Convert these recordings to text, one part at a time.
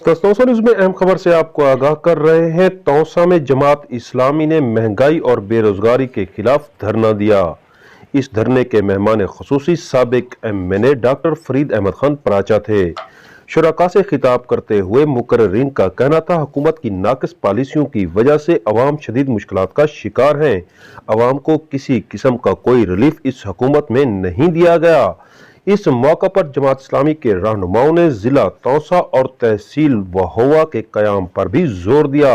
Taunsa news में अहम खबर से आपको आगाह कर रहे हैं। तौसा में जमात इस्लामी ने महंगाई और बेरोजगारी के खिलाफ धरना दिया। इस धरने के मेहमान खुसूसी साबिक MNA डॉक्टर फरीद अहमद खान पराचा थे। शुरका से खिताब करते हुए मुकर्रिरीन का कहना था, हुकूमत की नाकिस पॉलिसियों की वजह से अवाम शदीद मुश्किलात का शिकार हैं। अवाम को किसी किस्म का कोई रिलीफ इस हुकूमत में नहीं दिया गया। इस मौका पर जमात इस्लामी के रहनुमाओं ने जिला तौसा और तहसील वहोवा के कयाम पर भी जोर दिया।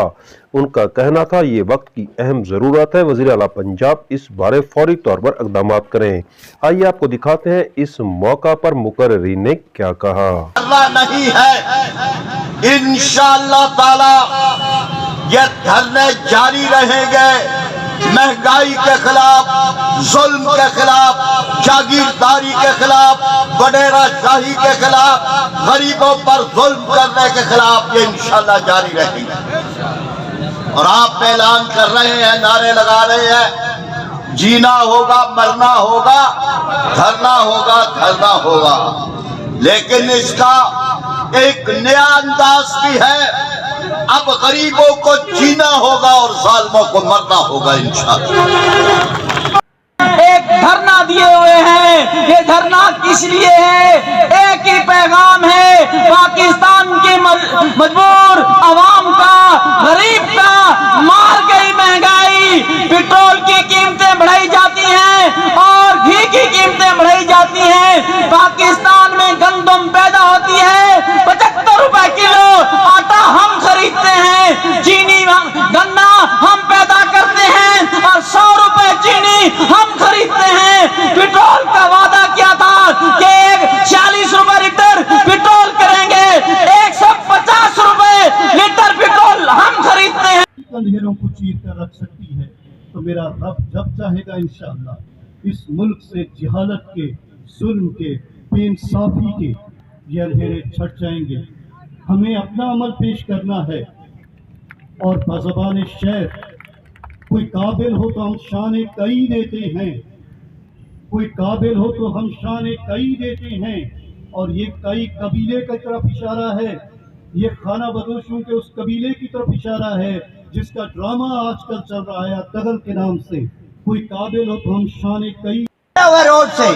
उनका कहना था, ये वक्त की अहम जरूरत है, वज़ीर आला पंजाब इस बारे फौरी तौर पर इक़दाम करें। आइए आपको दिखाते हैं इस मौका पर मुकर्रिरीन ने क्या कहा। नहीं है, इंशाअल्लाह ताला ये धरने जारी रहेंगे। महंगाई के खिलाफ, जुल्म के खिलाफ, जागीरदारी के खिलाफ, वडेरा शाही के खिलाफ, गरीबों पर जुल्म करने के खिलाफ ये इंशाअल्लाह जारी रहेंगे। और आप ऐलान कर रहे हैं, नारे लगा रहे हैं, जीना होगा, मरना होगा, धरना होगा, धरना होगा। लेकिन इसका एक नया अंदाज भी है। अब गरीबों को जीना होगा और जालिमों को मरना होगा इंशाअल्लाह। एक धरना दिए हुए हैं। ये धरना किस लिए है? एक ही पैगाम है, पाकिस्तान के मजबूर अवाम का, गरीब का मार गई महंगाई। पेट्रोल की कीमतें बढ़ाई जाती हैं और घी की कीमतें बढ़ाई जाती हैं। पाकिस्तान में गंदम पैदा होती है 75 रुपए किलो, आटा हम खरीदते हैं, चीनी गन्ना हम पैदा करते हैं और 100 रुपए चीनी हम खरीदते हैं। पेट्रोल का वादा किया था कि 40 रुपए लीटर पेट्रोल करेंगे, 150 रुपए लीटर पेट्रोल हम खरीदते हैं। अंधेरों को चीर कर रख सकती है, तो मेरा रब जब चाहेगा इंशाअल्लाह इस मुल्क से जहालत के, जुल्म के, बेइंसाफी के ये अंधेरे छट जाएंगे। हमें अपना अमल पेश करना है और बज़बान शेर, कोई काबिल हो तो हम शान कई देते हैं, कोई काबिल हो तो हम शान कई देते हैं। और ये कई कबीले की तरफ इशारा है, ये खाना बदोशों के उस कबीले की तरफ इशारा है जिसका ड्रामा आजकल चल रहा है दगल के नाम से। कोई काबिल हो तो हम शान कई रोड से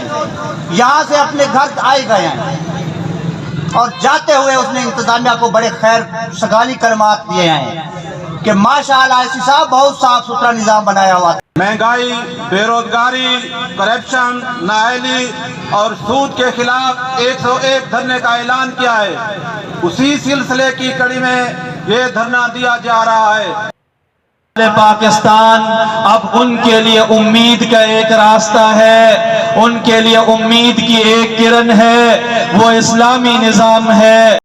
यहाँ से अपने घर आए गए हैं और जाते हुए उसने इंतजामिया को बड़े खैर सगाली कलमात दिए हैं कि माशाअल्लाह ऐसी साहब बहुत साफ सुथरा निजाम बनाया हुआ। महंगाई, बेरोजगारी, करप्शन, नाअहली और सूद के खिलाफ 101 धरने का ऐलान किया है। उसी सिलसिले की कड़ी में ये धरना दिया जा रहा है। पाकिस्तान अब उनके लिए उम्मीद का एक रास्ता है, उनके लिए उम्मीद की एक किरण है, वो इस्लामी निजाम है।